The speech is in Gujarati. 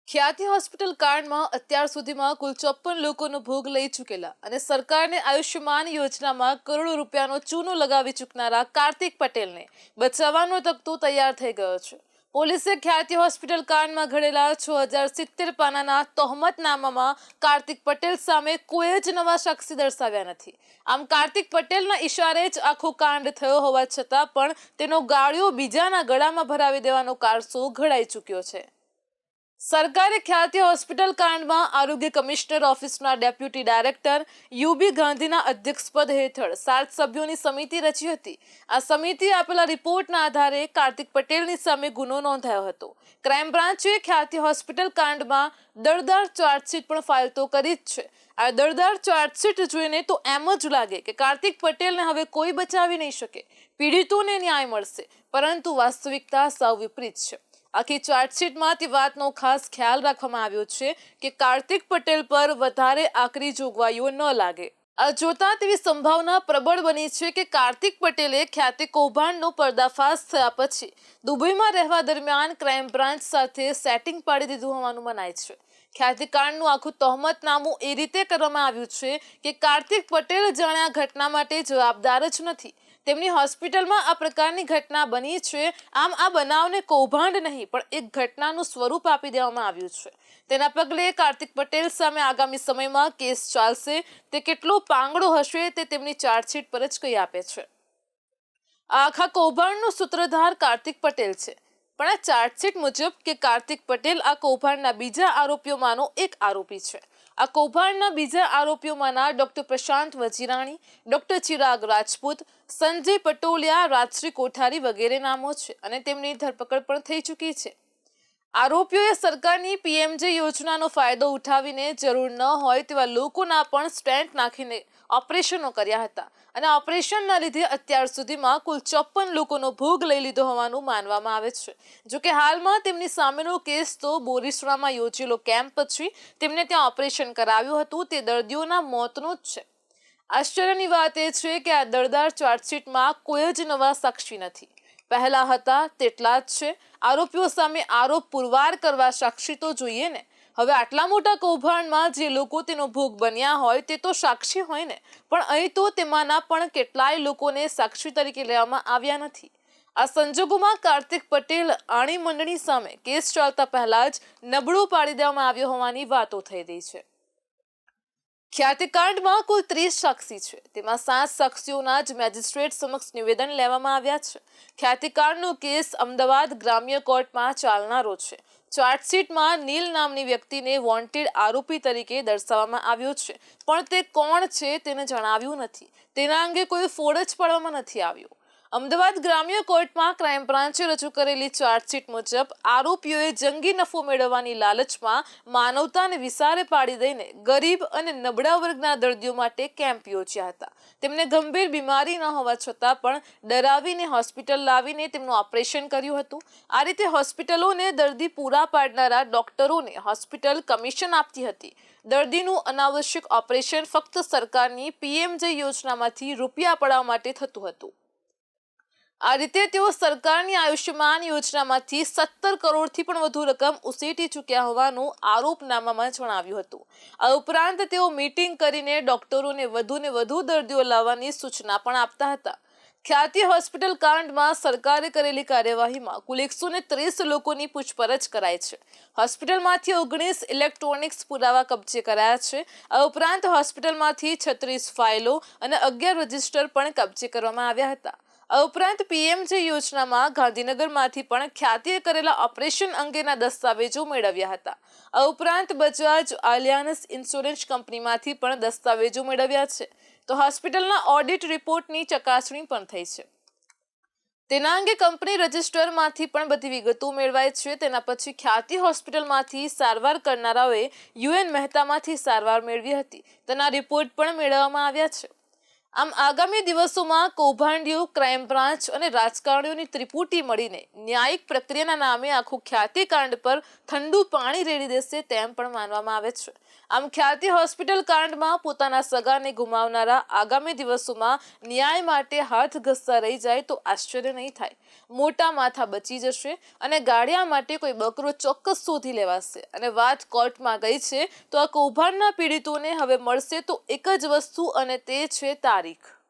ખ્યાતિ હોસ્પિટલ કાંડમાં અત્યાર સુધીમાં કુલ 54 લોકોનો ભોગ લઈ ચૂકેલા અને સરકારને આયુષ્યમાન યોજનામાં કરોડો રૂપિયાનો ચૂનો લગાવી ચૂકનારા કાર્તિક પટેલને બચાવવાનો તખ્તો તૈયાર થઈ ગયો છે. પોલીસે ખ્યાતિ હોસ્પિટલ કાંડમાં ઘડેલા 6070 પાનાના તહોમતનામામાં કાર્તિક પટેલ સામે કોઈ જ નવા સાક્ષી દર્શાવ્યા નથી. આમ કાર્તિક પટેલના ઈશારે જ આખો કાંડ થયો હોવા છતાં પણ તેનો ગાળિયો બીજાના ગળામાં ભરાવી દેવાનો કારસો ઘડાઈ ચૂક્યો છે. સરકારે ખ્યાતિ હોસ્પિટલ કાંડમાં આરોગ્ય કમિશનર ઓફિસના ડેપ્યુટી ડાયરેક્ટર યુબી ગાંધીના અધ્યક્ષપદ હેઠળ 7 સભ્યોની સમિતિ રચી હતી. આ સમિતિએ આપેલા રિપોર્ટના આધારે કાર્તિક પટેલની સામે ગુનો નોંધાયો હતો. ક્રાઇમ બ્રાન્ચે ખ્યાતિ હોસ્પિટલ કાંડમાં દળદાર ચાર્જશીટ પણ ફાઇલ તો કરી જ છે. આ દળદાર ચાર્જશીટ જોઈને તો એમ જ લાગે કે કાર્તિક પટેલને હવે કોઈ બચાવી નહીં શકે, પીડિતોને ન્યાય મળશે, પરંતુ વાસ્તવિકતા સાવ વિપરીત છે. આખી ચાર્જશીટમાં તે વાતનો ખાસ ખ્યાલ રાખવામાં આવ્યો છે કે કાર્તિક પટેલ પર વધારે આકરી જોગવાઈઓ ન લાગે. આ જોતા તેવી સંભાવના પ્રબળ બની છે કે કાર્તિક પટેલે ખ્યાતિ કૌભાંડનો પર્દાફાશ થયા પછી દુબઈમાં રહેવા દરમિયાન ક્રાઇમ બ્રાન્ચ સાથે સેટિંગ પાડી દીધું હોવાનું મનાય છે. ખ્યાતિકાંડનું આખું તહોમતનામું એ રીતે કરવામાં આવ્યું છે કે કાર્તિક પટેલ જાણે આ ઘટના માટે જવાબદાર જ નથી. તેમની હોસ્પિટલમાં આ પ્રકારની ઘટના બની છે. આમ આ બનાવને કૌભાંડ નહીં પણ એક ઘટનાનું સ્વરૂપ આપી દેવામાં આવ્યું છે. તેના પગલે કાર્તિક પટેલ સામે આગામી સમયમાં કેસ ચાલશે તે કેટલો પાંગડો હશે તે તેમની ચાર્જશીટ પર જ કહી આપે છે. આ આખા કૌભાંડનો સૂત્રધાર કાર્તિક પટેલ છે, પણ આ ચાર્જશીટ મુજબ કે કાર્તિક પટેલ આ કૌભાંડના બીજા આરોપીઓમાંનો એક આરોપી છે. આ કૌભાંડના બીજા આરોપીઓમાંના ડોક્ટર પ્રશાંત વજીરાણી, ડોક્ટર ચિરાગ રાજપૂત, સંજય પટોલિયા, રાજશ્રી કોઠારી વગેરે નામો છે અને તેમની ધરપકડ પણ થઈ ચૂકી છે. આરોપીઓએ સરકારની પીએમજે યોજનાનો ફાયદો ઉઠાવીને જરૂર ન હોય તેવા લોકોના પણ સ્ટેન્ટ નાખીને ઓપરેશનો કર્યા હતા અને ઓપરેશનના લીધે અત્યાર સુધીમાં કુલ 54 લોકોનો ભોગ લઈ લીધો હોવાનું માનવામાં આવે છે. જોકે હાલમાં તેમની સામેનો કેસ તો બોરીસરામાં યોજેલો કેમ્પ પછી તેમને ત્યાં ઓપરેશન કરાવ્યું હતું તે દર્દીઓના મોતનો જ છે. આશ્ચર્યની વાત એ છે કે આ દળદાર ચાર્જશીટમાં કોઈ જ નવા સાક્ષી નથી. પહેલા હતા તેટલા જ છે. આરોપીઓ સામે આરોપ પુરવાર કરવા સાક્ષી તો જોઈએ ને. હવે આટલા મોટા કૌભાંડમાં જે લોકો તેનો ભોગ બન્યા હોય તે તો સાક્ષી હોય ને, પણ અહીં તો તેમાંના પણ કેટલાય લોકોને સાક્ષી તરીકે લેવામાં આવ્યા નથી. આ સંજોગોમાં કાર્તિક પટેલ આણી મંડળી સામે કેસ ચાલતા પહેલા જ નબળો પાડી દેવામાં આવ્યો હોવાની વાતો થઈ રહી છે. ખ્યાતિકાંડમાં કુલ 30 સાક્ષી છે. તેમાં 7 સાક્ષીઓના જ મેજિસ્ટ્રેટ સમક્ષ નિવેદન લેવામાં આવ્યા છે. ખ્યાતિકાંડનો કેસ અમદાવાદ ગ્રામ્ય કોર્ટમાં ચાલનારો છે. ચાર્જશીટમાં નીલ નામની વ્યક્તિને વોન્ટેડ આરોપી તરીકે દર્શાવવામાં આવ્યો છે, પણ તે કોણ છે તેને જણાવ્યું નથી. તેના અંગે કોઈ ફોડ જ પાડવામાં નથી આવ્યો. અમદાવાદ ગ્રામ્ય કોર્ટમાં ક્રાઇમ બ્રાન્ચે રજૂ કરેલી ચાર્જશીટ મુજબ આરોપીઓએ જંગી નફો મેળવવાની લાલચમાં માનવતાને વિસારે પાડી દઈને ગરીબ અને નબળા વર્ગના દર્દીઓ માટે કેમ્પ યોજ્યા હતા. તેમને ગંભીર બીમારી ન હોવા છતાં પણ ડરાવીને હોસ્પિટલ લાવીને તેમનું ઓપરેશન કર્યું હતું. આ રીતે હોસ્પિટલોને દર્દી પૂરા પાડનારા ડોક્ટરોને હોસ્પિટલ કમિશન આપતી હતી. દર્દીનું અનાવશ્યક ઓપરેશન ફક્ત સરકારની પીએમજે યોજનામાંથી રૂપિયા પડાવવા માટે થતું હતું. આ રીતે તેઓ સરકારની આયુષ્યમાન યોજનામાંથી 17 કરોડથી પણ વધુ રકમ ઉસેટી ચૂક્યા હોવાનું આરોપનામામાં જણાવ્યું હતું. આ ઉપરાંત તેઓ મીટિંગ કરીને ડોક્ટરોને વધુ દર્દીઓ લાવવાની સૂચના પણ આપતા હતા. ખ્યાતિ હોસ્પિટલ કાંડમાં સરકારે કરેલી કાર્યવાહીમાં કુલ 130 લોકોની પૂછપરછ કરાઈ છે. હોસ્પિટલમાંથી 19 ઇલેક્ટ્રોનિક્સ પુરાવા કબજે કરાયા છે. આ ઉપરાંત હોસ્પિટલમાંથી 36 ફાઇલો અને 11 રજિસ્ટર પણ કબજે કરવામાં આવ્યા હતા. આ ઉપરાંત પીએમજે યોજનામાં ગાંધીનગરમાંથી પણ ખ્યાતિએ કરેલા ઓપરેશન અંગેના દસ્તાવેજો મેળવ્યા હતા. આ ઉપરાંત બજાજ આલિયાન્સ ઇન્સ્યોરન્સ કંપનીમાંથી પણ દસ્તાવેજો મેળવ્યા છે. તો હોસ્પિટલના ઓડિટ રિપોર્ટની ચકાસણી પણ થઈ છે. તેના અંગે કંપની રજિસ્ટરમાંથી પણ બધી વિગતો મેળવાઈ છે. તેના પછી ખ્યાતિ હોસ્પિટલમાંથી સારવાર કરનારાઓએ યુએન મહેતામાંથી સારવાર મેળવી હતી. તેના રિપોર્ટ પણ મેળવવામાં આવ્યા છે. આમ આગામી દિવસોમાં કૌભાંડીઓ, ક્રાઇમ બ્રાન્ચ અને રાજકારણીઓની ત્રિપુટી મળીને ન્યાયિક પ્રક્રિયાના નામે આખું ખ્યાતિકાંડ પર ઠંડુ પાણી રેડી દેશે તેમ પણ માનવામાં આવે છે. આમ ખ્યાતિ હોસ્પિટલ કાંડમાં પોતાના સગાને ગુમાવનારા આગામી દિવસોમાં ન્યાય માટે હાથ ઘસતા રહી જાય તો આશ્ચર્ય નહીં થાય. મોટા માથા બચી જશે અને ગાડિયા માટે કોઈ બકરો ચોક્કસ શોધી લેવાશે. અને વાત કોર્ટમાં ગઈ છે તો આ કૌભાંડના પીડિતોને હવે મળશે તો એક જ વસ્તુ, અને તે છે તારીખ.